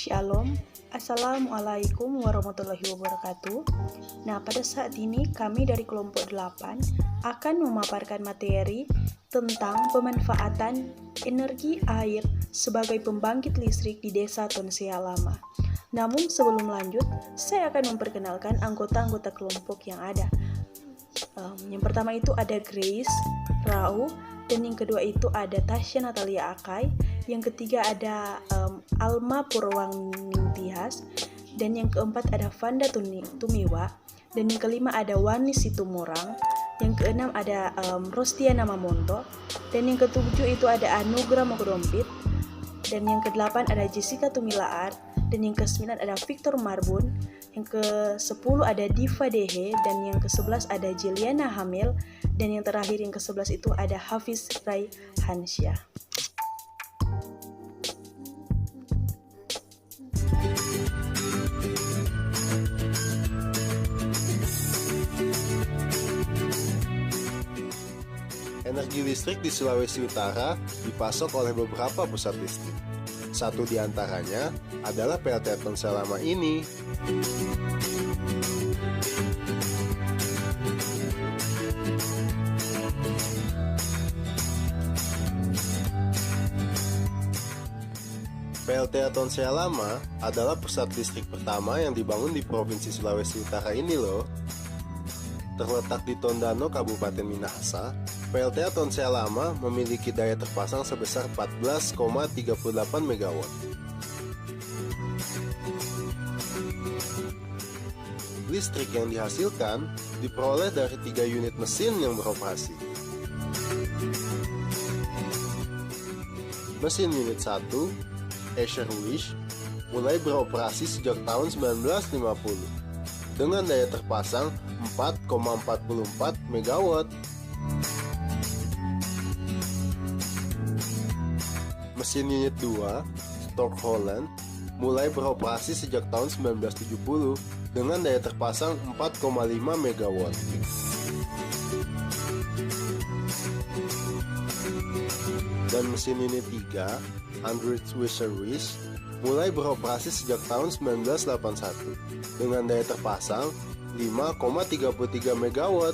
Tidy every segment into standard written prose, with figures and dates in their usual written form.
Shalom, Assalamualaikum warahmatullahi wabarakatuh. Nah, pada saat ini kami dari kelompok 8 akan memaparkan materi tentang pemanfaatan energi air sebagai pembangkit listrik di Desa Tonsea Lama. Namun sebelum lanjut, saya akan memperkenalkan anggota-anggota kelompok yang ada. Yang pertama itu ada Grace, Rau, dan yang kedua itu ada Tasya Natalia Akai, yang ketiga ada Alma Purwaningtyas, dan yang keempat ada Vanda Tumiwa, dan yang kelima ada Wani Situmorang, yang keenam ada Rostiana Mamonto, dan yang ketujuh itu ada Anugrah Mokodompit, dan yang kedelapan ada Jessica Tumilaar, dan yang ke-9 ada Victor Marbun, yang ke-10 ada Diva Dehe, dan yang ke-11 ada Jiliana Hamil, dan yang terakhir yang ke-11 itu ada Hafiz Rai Hansyah. Energi listrik di Sulawesi Utara dipasok oleh beberapa pusat listrik. Satu di antaranya adalah PLTA Tonsea Lama ini. PLTA Tonsea Lama adalah pusat listrik pertama yang dibangun di Provinsi Sulawesi Utara ini loh. Terletak di Tondano, Kabupaten Minahasa, PLTA Tonsea Lama memiliki daya terpasang sebesar 14,38 MW. Listrik yang dihasilkan diperoleh dari 3 unit mesin yang beroperasi. Mesin unit 1, Escher Wish, mulai beroperasi sejak tahun 1950 dengan daya terpasang 4,44 MW. Mesin unit 2, Stork Holland, mulai beroperasi sejak tahun 1970 dengan daya terpasang 4,5 MW. Dan mesin unit 3, Andritz Wisher-Wish, mulai beroperasi sejak tahun 1981 dengan daya terpasang 5,33 MW.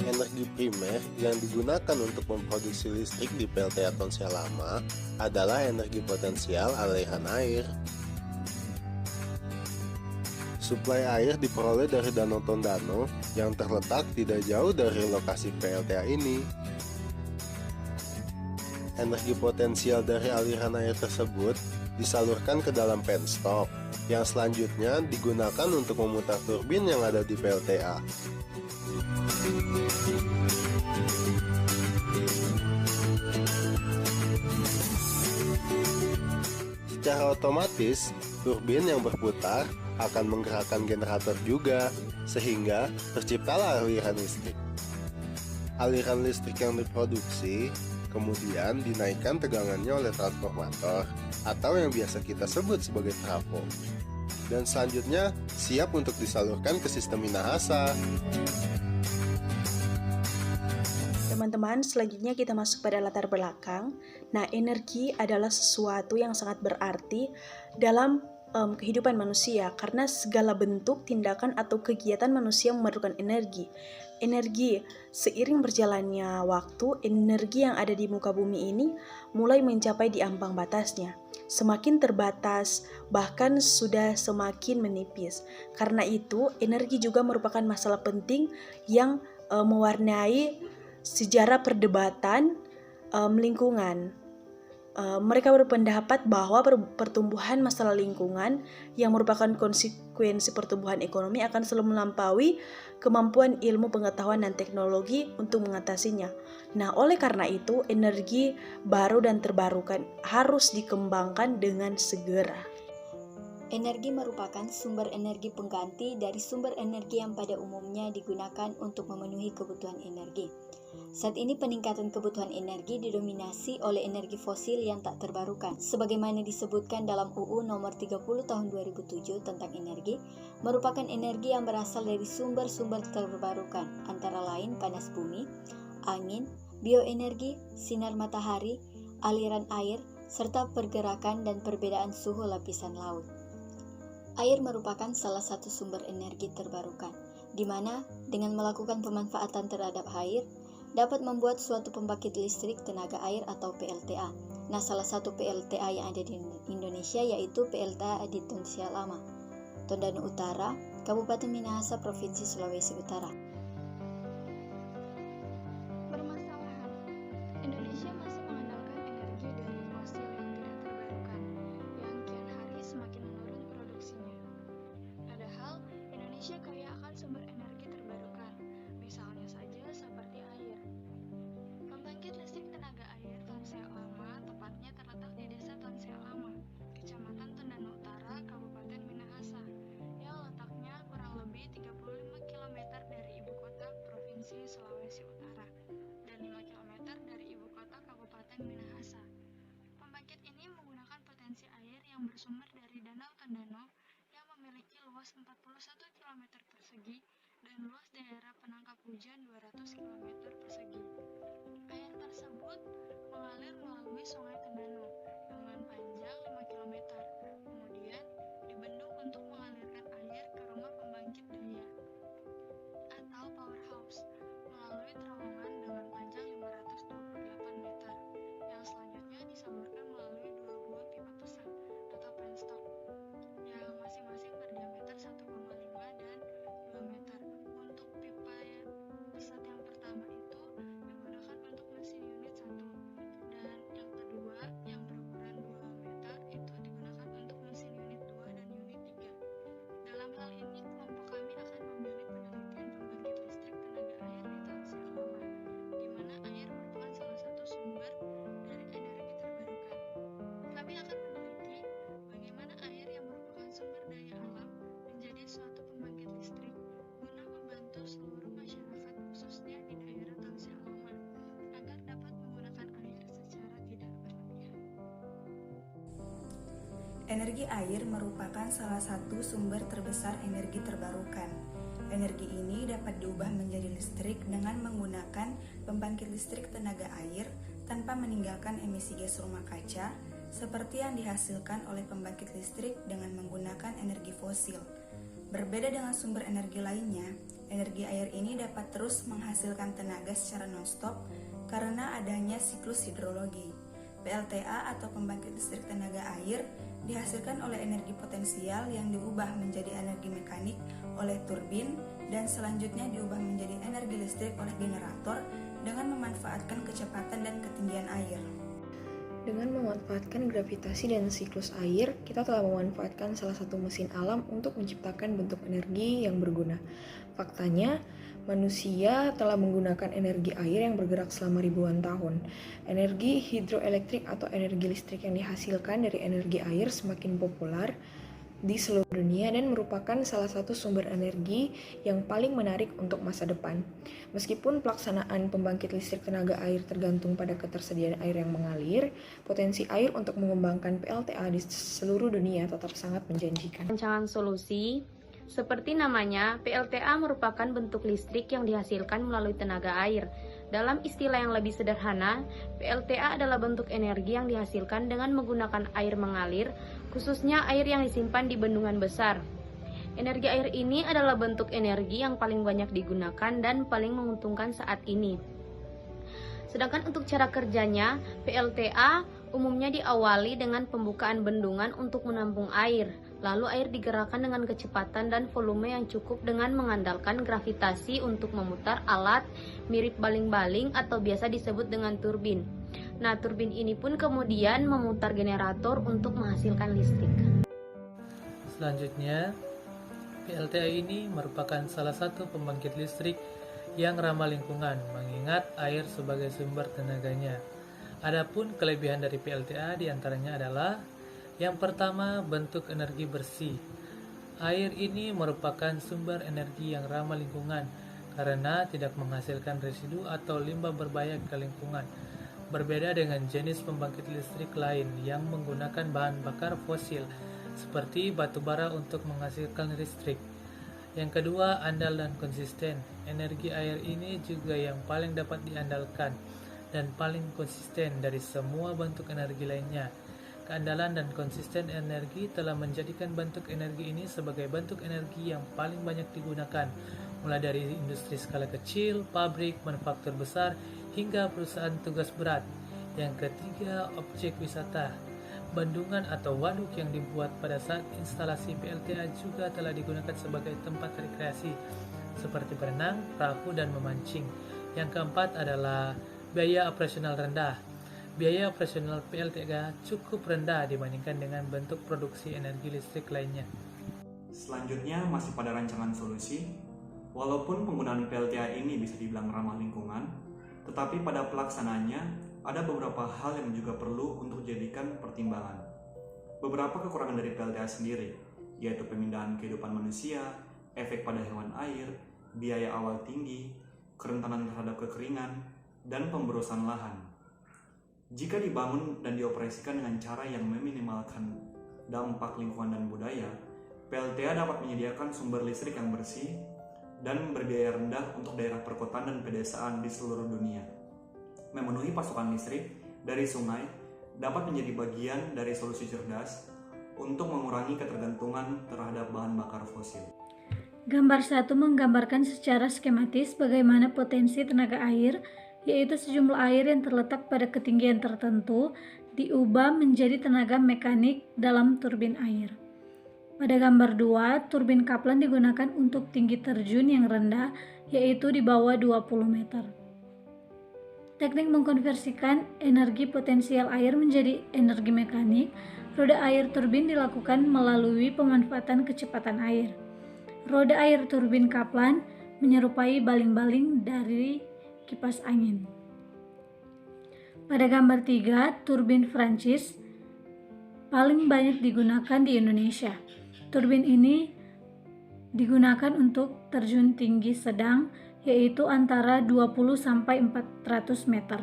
Energi primer yang digunakan untuk memproduksi listrik di PLTA Tonsea Lama adalah energi potensial aliran air. Suplai air diperoleh dari Danau Tondano yang terletak tidak jauh dari lokasi PLTA ini. Energi potensial dari aliran air tersebut disalurkan ke dalam penstop yang selanjutnya digunakan untuk memutar turbin yang ada di PLTA. Secara otomatis, turbin yang berputar akan menggerakkan generator juga, sehingga terciptalah aliran listrik. Aliran listrik yang diproduksi kemudian dinaikkan tegangannya oleh transformator atau yang biasa kita sebut sebagai trafo, dan selanjutnya siap untuk disalurkan ke sistem Minahasa. Teman-teman, selanjutnya kita masuk pada latar belakang. Nah, energi adalah sesuatu yang sangat berarti dalam kehidupan manusia, karena segala bentuk tindakan atau kegiatan manusia memerlukan energi. Energi, seiring berjalannya waktu, energi yang ada di muka bumi ini mulai mencapai di ambang batasnya. Semakin terbatas, bahkan sudah semakin menipis. Karena itu, energi juga merupakan masalah penting yang mewarnai sejarah perdebatan lingkungan. Mereka berpendapat bahwa pertumbuhan masalah lingkungan yang merupakan konsekuensi pertumbuhan ekonomi akan selalu melampaui kemampuan ilmu pengetahuan dan teknologi untuk mengatasinya. Nah, oleh karena itu, energi baru dan terbarukan harus dikembangkan dengan segera. Energi merupakan sumber energi pengganti dari sumber energi yang pada umumnya digunakan untuk memenuhi kebutuhan energi. Saat ini peningkatan kebutuhan energi didominasi oleh energi fosil yang tak terbarukan. Sebagaimana disebutkan dalam UU nomor 30 tahun 2007 tentang energi, merupakan energi yang berasal dari sumber-sumber terbarukan, antara lain panas bumi, angin, bioenergi, sinar matahari, aliran air, serta pergerakan dan perbedaan suhu lapisan laut. Air merupakan salah satu sumber energi terbarukan, di mana dengan melakukan pemanfaatan terhadap air, dapat membuat suatu pembangkit listrik tenaga air atau PLTA. Nah, salah satu PLTA yang ada di Indonesia yaitu PLTA di Tondano Lama, Tondano Utara, Kabupaten Minahasa, Provinsi Sulawesi Utara. Permasalahan, Indonesia masih mengandalkan energi dari fosil yang tidak terbarukan, yang kian hari semakin menurun produksinya. Padahal, Indonesia kaya akan sumber energi terbarukan, misalnya saja seperti air. Pembangkit listrik tenaga air Tonsel Lama tepatnya terletak di Desa Tonsel Lama, Kecamatan Tondano Utara, Kabupaten Minahasa, yang letaknya kurang lebih 35 km dari ibu kota Provinsi Sulawesi Utara dan 5 km dari ibu kota Kabupaten Minahasa. Pembangkit ini menggunakan potensi air yang bersumber dari Danau Tondano yang memiliki luas 41 km persegi dan luas daerah penangkap hujan 200 km persegi. Air tersebut mengalir melalui Sungai Tondano dengan panjang 5 km, kemudian dibendung untuk mengalirkan air ke rumah pembangkit daya atau powerhouse melalui terowongan dengan panjang 528 meter, yang selanjutnya disalurkan melalui dua buah pipa pusat atau penstop yang masing-masing berdiameter 1,5 dan 2 meter. Untuk pipa pusat yang pertama itu digunakan untuk mesin unit 1 dan yang kedua yang berukuran 2 meter itu digunakan untuk mesin unit 2 dan unit 3. Dalam hal ini, kelompok kami akan memilih penelitian pembangkit listrik tenaga air di Tonsel Lama, di mana air merupakan salah satu sumber dari energi terbarukan. Kami akan meneliti bagaimana air yang merupakan sumber daya alam menjadi suatu pembangkit listrik guna membantu seluruh masyarakat khususnya di daerah Tonsel Lama agar dapat menggunakan air secara tidak berlebihan. Energi air merupakan salah satu sumber terbesar energi terbarukan. Energi ini dapat diubah menjadi listrik dengan menggunakan pembangkit listrik tenaga air tanpa meninggalkan emisi gas rumah kaca, seperti yang dihasilkan oleh pembangkit listrik dengan menggunakan energi fosil. Berbeda dengan sumber energi lainnya, energi air ini dapat terus menghasilkan tenaga secara non-stop karena adanya siklus hidrologi. PLTA atau pembangkit listrik tenaga air dihasilkan oleh energi potensial yang diubah menjadi energi mekanik oleh turbin dan selanjutnya diubah menjadi energi listrik oleh generator dengan memanfaatkan kecepatan dan ketinggian air. Dengan memanfaatkan gravitasi dan siklus air, kita telah memanfaatkan salah satu mesin alam untuk menciptakan bentuk energi yang berguna. Faktanya, manusia telah menggunakan energi air yang bergerak selama ribuan tahun. Energi hidroelektrik atau energi listrik yang dihasilkan dari energi air semakin populer di seluruh dunia dan merupakan salah satu sumber energi yang paling menarik untuk masa depan. Meskipun pelaksanaan pembangkit listrik tenaga air tergantung pada ketersediaan air yang mengalir, potensi air untuk mengembangkan PLTA di seluruh dunia tetap sangat menjanjikan. Rancangan solusi, seperti namanya, PLTA merupakan bentuk listrik yang dihasilkan melalui tenaga air. Dalam istilah yang lebih sederhana, PLTA adalah bentuk energi yang dihasilkan dengan menggunakan air mengalir, khususnya air yang disimpan di bendungan besar. Energi air ini adalah bentuk energi yang paling banyak digunakan dan paling menguntungkan saat ini. Sedangkan untuk cara kerjanya, PLTA umumnya diawali dengan pembukaan bendungan untuk menampung air. Lalu air digerakkan dengan kecepatan dan volume yang cukup dengan mengandalkan gravitasi untuk memutar alat mirip baling-baling atau biasa disebut dengan turbin. Nah, turbin ini pun kemudian memutar generator untuk menghasilkan listrik. Selanjutnya, PLTA ini merupakan salah satu pembangkit listrik yang ramah lingkungan, mengingat air sebagai sumber tenaganya. Adapun kelebihan dari PLTA diantaranya adalah yang pertama, bentuk energi bersih. Air ini merupakan sumber energi yang ramah lingkungan karena tidak menghasilkan residu atau limbah berbahaya ke lingkungan. Berbeda dengan jenis pembangkit listrik lain yang menggunakan bahan bakar fosil seperti batu bara untuk menghasilkan listrik. Yang kedua, andal dan konsisten. Energi air ini juga yang paling dapat diandalkan dan paling konsisten dari semua bentuk energi lainnya. Keandalan dan konsisten energi telah menjadikan bentuk energi ini sebagai bentuk energi yang paling banyak digunakan, mulai dari industri skala kecil, pabrik, manufaktur besar, hingga perusahaan tugas berat. Yang ketiga, objek wisata. Bendungan atau waduk yang dibuat pada saat instalasi PLTA juga telah digunakan sebagai tempat rekreasi, seperti berenang, perahu, dan memancing. Yang keempat adalah biaya operasional rendah. Biaya operasional PLTA cukup rendah dibandingkan dengan bentuk produksi energi listrik lainnya. Selanjutnya masih pada rancangan solusi, walaupun penggunaan PLTA ini bisa dibilang ramah lingkungan, tetapi pada pelaksanaannya ada beberapa hal yang juga perlu untuk dijadikan pertimbangan. Beberapa kekurangan dari PLTA sendiri, yaitu pemindahan kehidupan manusia, efek pada hewan air, biaya awal tinggi, kerentanan terhadap kekeringan, dan pemborosan lahan. Jika dibangun dan dioperasikan dengan cara yang meminimalkan dampak lingkungan dan budaya, PLTA dapat menyediakan sumber listrik yang bersih dan berbiaya rendah untuk daerah perkotaan dan pedesaan di seluruh dunia. Memenuhi pasokan listrik dari sungai dapat menjadi bagian dari solusi cerdas untuk mengurangi ketergantungan terhadap bahan bakar fosil. Gambar 1 menggambarkan secara skematis bagaimana potensi tenaga air, yaitu sejumlah air yang terletak pada ketinggian tertentu, diubah menjadi tenaga mekanik dalam turbin air. Pada gambar 2, turbin Kaplan digunakan untuk tinggi terjun yang rendah, yaitu di bawah 20 meter. Teknik mengkonversikan energi potensial air menjadi energi mekanik. Roda air turbin dilakukan melalui pemanfaatan kecepatan air. Roda air turbin Kaplan menyerupai baling-baling dari kipas angin. Pada gambar 3, turbin Francis paling banyak digunakan di Indonesia. Turbin ini digunakan untuk terjun tinggi sedang, yaitu antara 20 sampai 400 meter.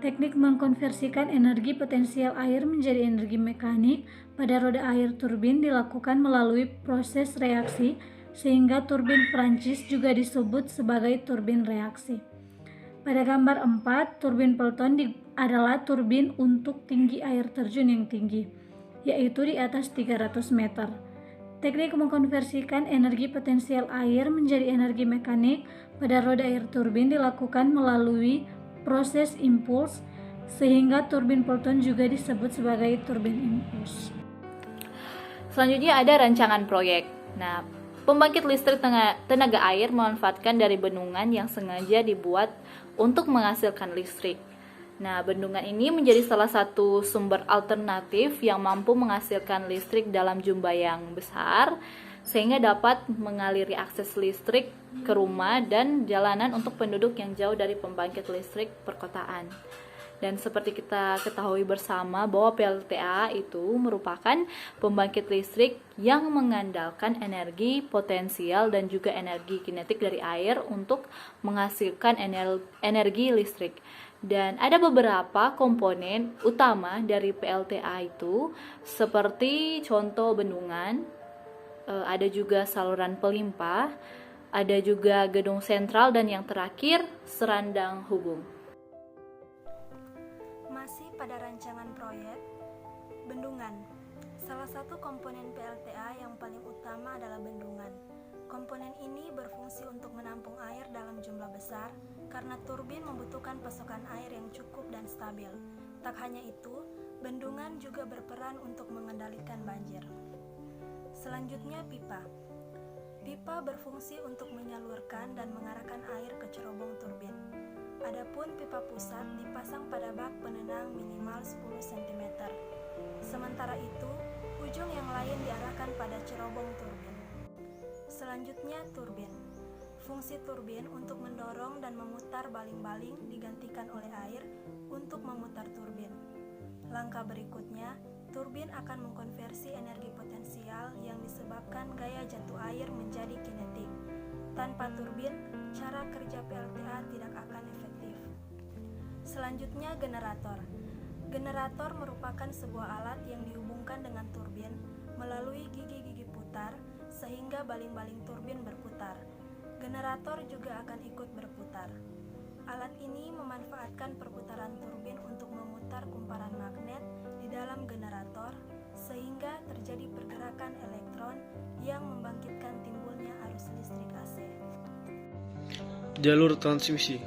Teknik mengkonversikan energi potensial air menjadi energi mekanik pada roda air turbin dilakukan melalui proses reaksi, sehingga turbin Francis juga disebut sebagai turbin reaksi. Pada gambar 4, turbin Pelton adalah turbin untuk tinggi air terjun yang tinggi, yaitu di atas 300 meter. Teknik mengkonversikan energi potensial air menjadi energi mekanik pada roda air turbin dilakukan melalui proses impuls, sehingga turbin Pelton juga disebut sebagai turbin impuls. Selanjutnya ada rancangan proyek. Nah, pembangkit listrik tenaga air memanfaatkan dari bendungan yang sengaja dibuat untuk menghasilkan listrik. Nah, bendungan ini menjadi salah satu sumber alternatif yang mampu menghasilkan listrik dalam jumlah yang besar, sehingga dapat mengaliri akses listrik ke rumah dan jalanan untuk penduduk yang jauh dari pembangkit listrik perkotaan. Dan seperti kita ketahui bersama bahwa PLTA itu merupakan pembangkit listrik yang mengandalkan energi potensial dan juga energi kinetik dari air untuk menghasilkan energi listrik. Dan ada beberapa komponen utama dari PLTA itu, seperti contoh bendungan, ada juga saluran pelimpah, ada juga gedung sentral, dan yang terakhir serandang hubung. Masih pada rancangan proyek, bendungan. Salah satu komponen PLTA yang paling utama adalah bendungan. Komponen ini berfungsi untuk menampung air dalam jumlah besar karena turbin membutuhkan pasokan air yang cukup dan stabil. Tak hanya itu, bendungan juga berperan untuk mengendalikan banjir. Selanjutnya, pipa. Pipa berfungsi untuk menyalurkan dan mengarahkan air ke cerobong turbin. Adapun pipa pusat dipasang pada bak penenang minimal 10 cm. Sementara itu, ujung yang lain diarahkan pada cerobong turbin. Selanjutnya, turbin. Fungsi turbin untuk mendorong dan memutar baling-baling digantikan oleh air untuk memutar turbin. Langkah berikutnya, turbin akan mengkonversi energi potensial yang disebabkan gaya jatuh air menjadi kinetik. Tanpa turbin, cara kerja PLTA tidak akan efektif. Selanjutnya, generator. Generator merupakan sebuah alat yang dihubungkan dengan turbin melalui gigi-gigi putar sehingga baling-baling turbin berputar. Generator juga akan ikut berputar. Alat ini memanfaatkan perputaran turbin untuk memutar kumparan magnet di dalam generator sehingga terjadi pergerakan elektron yang membangkitkan timbulnya arus listrik AC. Jalur transmisi.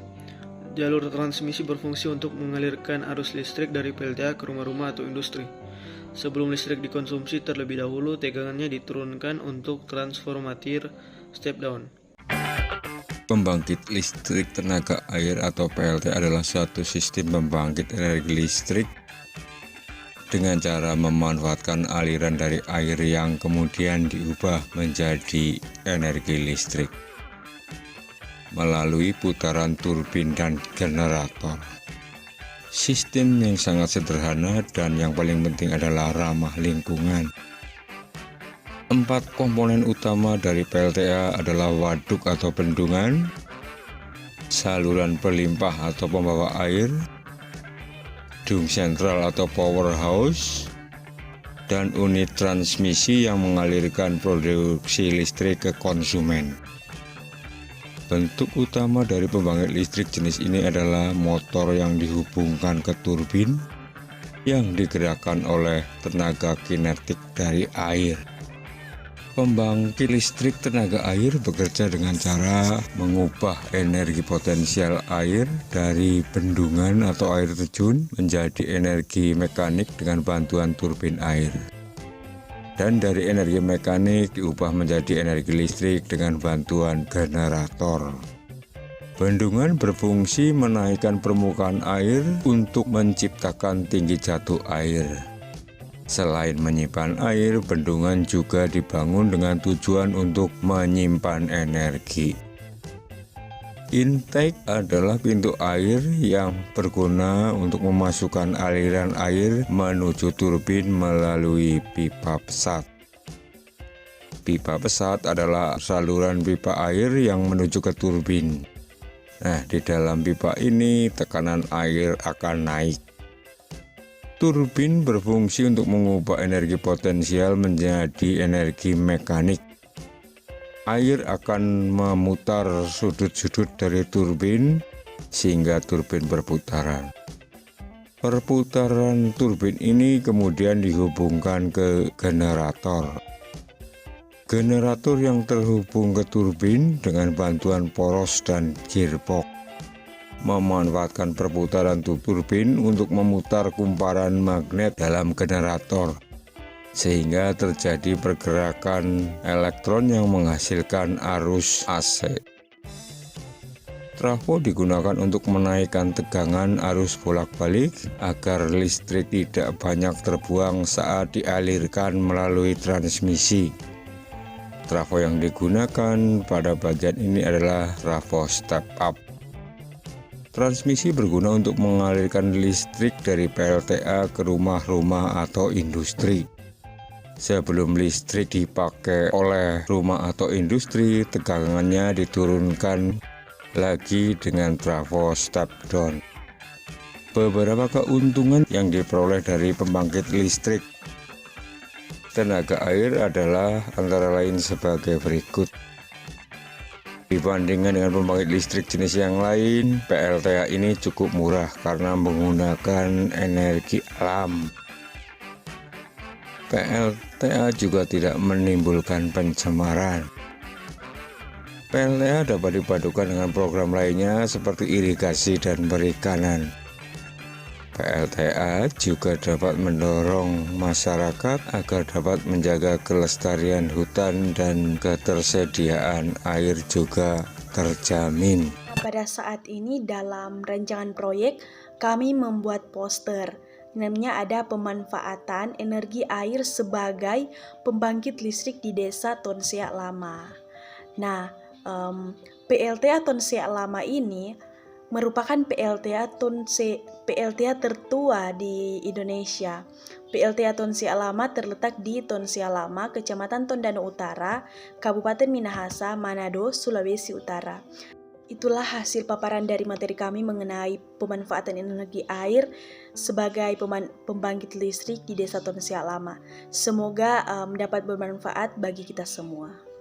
Jalur transmisi berfungsi untuk mengalirkan arus listrik dari PLTA ke rumah-rumah atau industri. Sebelum listrik dikonsumsi terlebih dahulu, tegangannya diturunkan untuk transformatir step down. Pembangkit listrik tenaga air atau PLTA adalah suatu sistem pembangkit energi listrik dengan cara memanfaatkan aliran dari air yang kemudian diubah menjadi energi listrik melalui putaran turbin dan generator. Sistem yang sangat sederhana dan yang paling penting adalah ramah lingkungan. 4 komponen utama dari PLTA adalah waduk atau bendungan, saluran pelimpah atau pembawa air, dung sentral atau powerhouse, dan unit transmisi yang mengalirkan produksi listrik ke konsumen. Bentuk utama dari pembangkit listrik jenis ini adalah motor yang dihubungkan ke turbin yang digerakkan oleh tenaga kinetik dari air. Pembangkit listrik tenaga air bekerja dengan cara mengubah energi potensial air dari bendungan atau air terjun menjadi energi mekanik dengan bantuan turbin air. Dan dari energi mekanik diubah menjadi energi listrik dengan bantuan generator. Bendungan berfungsi menaikkan permukaan air untuk menciptakan tinggi jatuh air. Selain menyimpan air, bendungan juga dibangun dengan tujuan untuk menyimpan energi. Intake adalah pintu air yang berguna untuk memasukkan aliran air menuju turbin melalui pipa pesat. Pipa pesat adalah saluran pipa air yang menuju ke turbin. Nah, di dalam pipa ini tekanan air akan naik. Turbin berfungsi untuk mengubah energi potensial menjadi energi mekanik. Air akan memutar sudut-sudut dari turbin sehingga turbin berputaran. Perputaran turbin ini kemudian dihubungkan ke generator. Generator yang terhubung ke turbin dengan bantuan poros dan gearbox memanfaatkan perputaran turbin untuk memutar kumparan magnet dalam generator sehingga terjadi pergerakan elektron yang menghasilkan arus AC. Trafo digunakan untuk menaikkan tegangan arus bolak-balik agar listrik tidak banyak terbuang saat dialirkan melalui transmisi. Trafo yang digunakan pada bagian ini adalah trafo step up. Transmisi berguna untuk mengalirkan listrik dari PLTA ke rumah-rumah atau industri. Sebelum listrik dipakai oleh rumah atau industri, tegangannya diturunkan lagi dengan trafo step down. Beberapa keuntungan yang diperoleh dari pembangkit listrik tenaga air adalah antara lain sebagai berikut. Dibandingkan dengan pembangkit listrik jenis yang lain, PLTA ini cukup murah karena menggunakan energi alam. PLTA juga tidak menimbulkan pencemaran. PLTA dapat dipadukan dengan program lainnya seperti irigasi dan perikanan. PLTA juga dapat mendorong masyarakat agar dapat menjaga kelestarian hutan dan ketersediaan air juga terjamin. Pada saat ini dalam rancangan proyek kami membuat poster. Namanya ada pemanfaatan energi air sebagai pembangkit listrik di Desa Tonsea Lama. Nah, PLTA Tonsea Lama ini merupakan PLTA tertua di Indonesia. PLTA Tonsea Lama terletak di Tonsea Lama, Kecamatan Tondano Utara, Kabupaten Minahasa, Manado, Sulawesi Utara. Itulah hasil paparan dari materi kami mengenai pemanfaatan energi air sebagai pembangkit listrik di Desa Tonsea Lama. Semoga mendapat bermanfaat bagi kita semua.